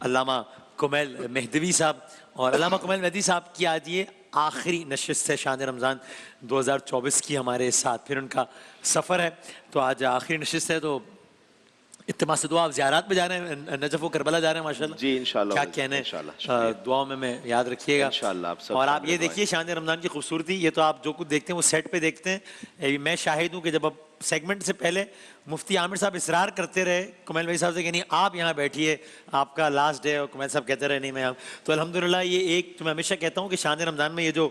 علامہ کمیل مہدوی صاحب، اور علامہ کمیل مہدوی صاحب کی آج یہ آخری نشست ہے شان رمضان 2024 کی ہمارے ساتھ، پھر ان کا سفر ہے، تو آج آخری نشست ہے، تو اتباع سے دعا. آپ زیارات پہ جا رہے ہیں، نجف و کربلا جا رہے ہیں ماشاءاللہ. جی انشاءاللہ. کیا کہنے دعاؤں میں یاد رکھیے گا انشاءاللہ. اور آپ یہ دیکھیے شان رمضان کی خوبصورتی. یہ تو آپ جو کچھ دیکھتے ہیں وہ سیٹ پہ دیکھتے ہیں. میں شاہد ہوں کہ جب اب سیگمنٹ سے پہلے مفتی عامر صاحب اصرار کرتے رہے کمیل بھائی صاحب سے کہ نہیں آپ یہاں بیٹھیے، آپ کا لاسٹ ڈے، اور کمیل صاحب کہتے رہے نہیں میں آپ. تو الحمدللہ یہ ایک تو میں ہمیشہ کہتا ہوں کہ شان رمضان میں یہ جو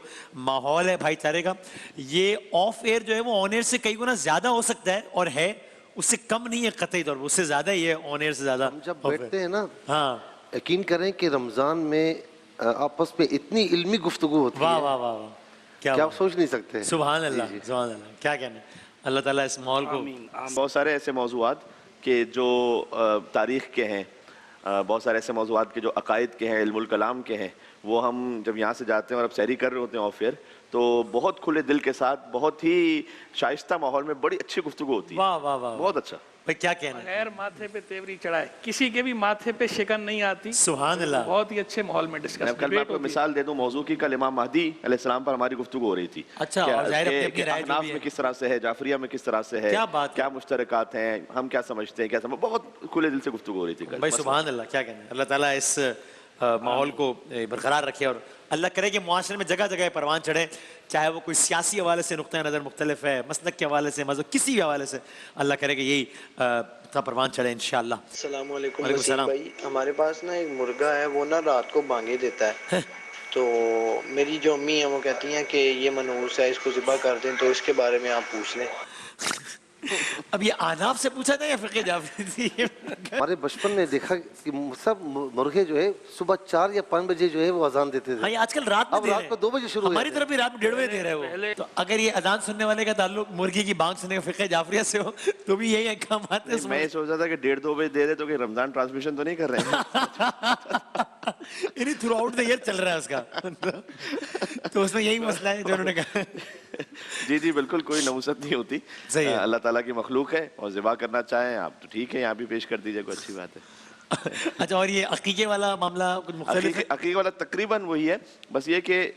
ماحول ہے بھائی چارے کا، یہ آف ایئر جو ہے وہ آن ایئر سے کئی گنا زیادہ ہو سکتا ہے، اور ہے اس سے کم نہیں ہے قطعی طور پر، اس سے زیادہ ہی ہے آن ایئر سے زیادہ. ہم جب بیٹھتے ہیں نا، ہاں یقین کریں کہ رمضان میں آپس میں اتنی علمی گفتگو ہوتی واہ ہے واہ واہ واہ، کہ آپ سوچ نہیں سکتے. سبحان اللہ سبحان اللہ. کیا کہنا ہے، اللہ تعالیٰ اس ماحول کو. بہت سارے ایسے موضوعات کہ جو تاریخ کے ہیں، بہت سارے ایسے موضوعات کے جو عقائد کے ہیں، علم الکلام کے ہیں، وہ ہم جب یہاں سے جاتے ہیں اور اب سیری کر رہے ہوتے ہیں آف ایئر، تو بہت کھلے دل کے ساتھ، بہت ہی شائستہ ماحول میں بڑی اچھی گفتگو ہوتی ہے. واہ واہ واہ، بہت اچھا. بھائی کیا کہنا ہے. غیر ماتھے پہ تیوری چڑھائے، کسی کے بھی ماتھے پہ شکن نہیں آتی. سبحان اللہ. بہت ہی اچھے ماحول میں ڈسکس. کل میں آپ کو مثال دے دوں موضوع کی. کل امام مہدی علیہ السلام پر ہماری گفتگو ہو رہی تھی. اچھا، اور ظاہر اپنی اپنی رائے جو احناف بھی ہے میں کس طرح سے ہے، جعفریہ میں کس طرح سے ہے، کیا بات ہے، کیا مشترکات ہیں، ہم کیا سمجھتے ہیں، کیا بہت کھلے دل سے گفتگو ہو رہی تھی کل. بھائی سبحان اللہ. کیا کہنا ہے. اللہ تعالیٰ اس ماحول کو برقرار رکھے، اور اللہ کرے کہ معاشرے میں جگہ جگہ پروان چڑھے، چاہے وہ کوئی سیاسی حوالے سے نقطہ نظر مختلف ہے، مسلک کے حوالے سے، مذہب کسی بھی حوالے سے، اللہ کرے کہ یہی پروان چڑھے انشاءاللہ. السلام علیکم وسیم بھائی. ہمارے پاس نا ایک مرغا ہے، وہ نا رات کو بانگے دیتا ہے. تو میری جو امی ہیں وہ کہتی ہیں کہ یہ منحوس ہے، اس کو ذبح کر دیں. تو اس کے بارے میں آپ پوچھ لیں. اب یہ آناف سے پوچھا تھا یا فقہ جعفری تھی؟ ہمارے بچپن میں دیکھا کہ سب مرغے جو ہے صبح 4 یا 5 بجے جو ہے وہ اذان دیتے تھے. ہاں، یہ آج کل رات میں اب دے رہے رات کو 2 بجے شروع. ہماری طرف بھی رات میں 1:30 بجے دے رہے ہو. تو اگر یہ اذان سننے والے کا تعلق مرغی کی بانگ سننے کا فقہ جعفریہ سے ہو تو بھی یہی احکامات ہیں. میں سوچ رہا تھا کہ 1:30-2 بجے دے رہے تو کہ رمضان ٹرانسمیشن تو نہیں کر رہے ہیں. یعنی تھرو آؤٹ دا ایئر چل رہا ہے اس کا. تو اس میں یہی مسئلہ ہے جو انہوں نے کہا. جی جی بالکل کوئی نوست نہیں ہوتی. اللہ تعالیٰ کی مخلوق ہے، اور ذبح کرنا چاہیں آپ تو ٹھیک ہے، یہاں بھی پیش کر دیجئے، کوئی اچھی بات ہے. اچھا، اور یہ عقیقے والا معاملہ کچھ مختلف ہے؟ عقیقے والا تقریباً وہی ہے، بس یہ کہ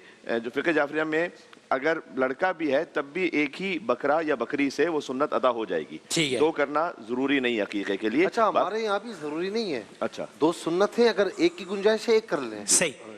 جو فقہ جعفریہ میں اگر لڑکا بھی ہے تب بھی ایک ہی بکرا یا بکری سے وہ سنت ادا ہو جائے گی. 2 کرنا ضروری نہیں عقیقے کے لیے. اچھا، ہمارے یہاں بھی ضروری نہیں ہے. اچھا، 2 سنت ہے، اگر ایک کی گنجائش ہے 1 کر لیں. صحیح،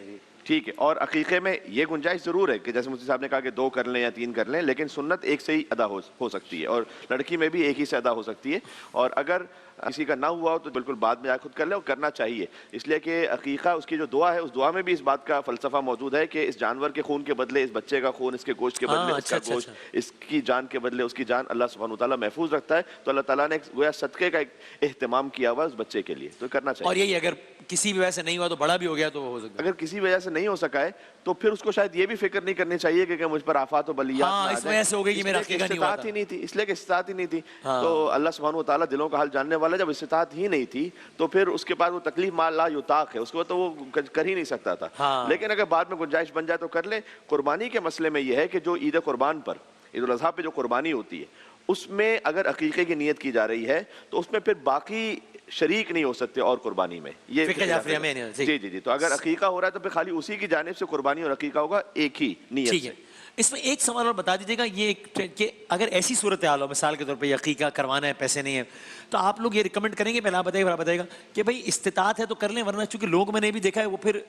ٹھیک ہے. اور عقیقے میں یہ گنجائش ضرور ہے کہ جیسے مفتی صاحب نے کہا کہ 2 کر لیں یا 3 کر لیں، لیکن سنت ایک سے ہی ادا ہو سکتی ہے، اور لڑکی میں بھی ایک ہی سے ادا ہو سکتی ہے. اور اگر کسی کا نہ ہوا ہو تو بالکل بعد میں خود کر لے، اور کرنا چاہیے، اس لیے کہ عقیقہ اس کی جو دعا ہے، اس دعا میں بھی اس بات کا فلسفہ موجود ہے کہ اس جانور کے خون کے بدلے اس بچے کا خون، اس کے گوشت کے بدلے اس کا گوشت، اس کی جان کے بدلے اس کی جان اللہ سبحانہ وتعالیٰ محفوظ رکھتا ہے. تو اللہ تعالیٰ نے گویا صدقے کا ایک اہتمام کیا ہوا اس بچے کے لیے، تو کرنا چاہیے. اور یہی اگر کسی بھی وجہ سے نہیں ہوا تو بڑا بھی ہو گیا تو وہ ہو سکتا ہے. اگر کسی وجہ سے نہیں ہو سکا ہے تو پھر اس کو شاید یہ بھی فکر نہیں کرنی چاہیے کہ مجھ پر آفات و بلیات اس وجہ سے ہو گئی کہ میرا عقیقہ نہیں ہوا تھا. استطاعت ہی نہیں تھی، اس لیے کہ استطاعت ہی نہیں تھی. تو اللہ سبحانہ وتعالیٰ دلوں کا حال جاننے والا، جب استطاعت ہی نہیں تھی تو پھر اس کے بعد وہ تکلیف ما لا یطاق ہے، اس کو تو وہ کر ہی نہیں سکتا تھا. لیکن اگر بعد میں گنجائش بن جائے تو کر لے. قربانی کے مسئلے میں یہ ہے کہ جو عید قربان پر، عید الاضحیٰ پہ جو قربانی ہوتی ہے، اس میں اگر عقیقے کی نیت کی جا رہی ہے تو اس میں پھر باقی شریک نہیں ہو سکتے اور قربانی میں. یہ فقہ جعفریہ میں نہیں. جی جی جی. تو اگر عقیقہ ہو رہا ہے تو پھر خالی اسی کی جانب سے قربانی اور عقیقہ ہوگا، ایک ہی نیت سے. اس میں ایک سوال اور بتا دیجیے گا، یہ کہ اگر ایسی صورتحال ہو، مثال کے طور پہ عقیقہ کروانا ہے، پیسے نہیں ہیں، تو آپ لوگ یہ ریکمنڈ کریں گے، پہلے آپ بتائیے گا کہ بھائی استطاعت ہے تو کر لیں، ورنہ چونکہ لوگ میں نے بھی دیکھا ہے وہ پھر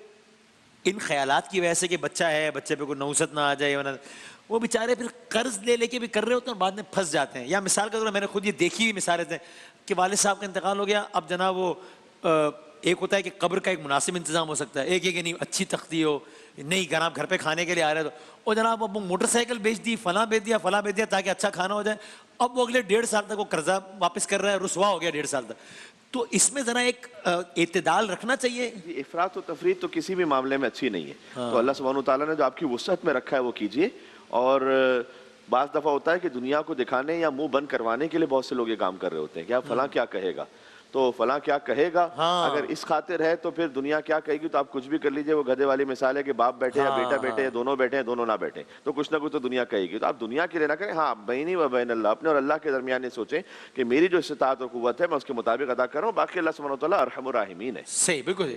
ان خیالات کی وجہ سے کہ بچہ ہے، بچے پہ کوئی نوست نہ آ جائے، وہ بیچارے پھر قرض لے کے بھی کر رہے ہوتے ہیں اور بعد میں پھنس جاتے ہیں. یا مثال کے طور پر میں نے خود یہ دیکھی ہوئی مثالیں تھیں کہ والد صاحب کا انتقال ہو گیا، اب جناب وہ ایک ہوتا ہے کہ قبر کا ایک مناسب انتظام ہو سکتا ہے، ایک ہے کہ نہیں اچھی تختی ہو، نہیں جناب گھر پہ کھانے کے لیے آ رہے تو، اور جناب اب وہ موٹر سائیکل بیچ دی، فلاں بیچ دیا تاکہ اچھا کھانا ہو جائے. اب وہ اگلے 1.5 سال تک وہ قرضہ واپس کر رہا ہے، رسوا ہو گیا 1.5 سال تک. تو اس میں ذرا ایک اعتدال رکھنا چاہیے. افراط و تفریط تو کسی بھی معاملے میں اچھی نہیں ہے. تو اللہ سبحانہ وتعالیٰ نے جو آپ کی وسعت میں رکھا ہے وہ کیجئے. اور بعض دفعہ ہوتا ہے کہ دنیا کو دکھانے یا منہ بند کروانے کے لیے بہت سے لوگ یہ کام کر رہے ہوتے ہیں کہ فلاں کیا کہے گا، تو فلاں کیا کہے گا. اگر اس خاطر ہے تو پھر دنیا کیا کہے گی تو آپ کچھ بھی کر لیجئے. وہ گدھے والی مثال ہے کہ باپ بیٹھے یا بیٹا بیٹھے یا دونوں بیٹھے یا دونوں نہ بیٹھے، تو کچھ نہ کچھ تو دنیا کہے گی. تو آپ دنیا کے لیے نہ کریں. ہاں بینی و بین اللہ، اپنے اور اللہ کے درمیان یہ سوچیں کہ میری جو استطاعت اور قوت ہے میں اس کے مطابق ادا کر رہا ہوں، باقی اللہ سبحانہ وتعالیٰ ارحم الراحمین ہے. صحیح، بالکل.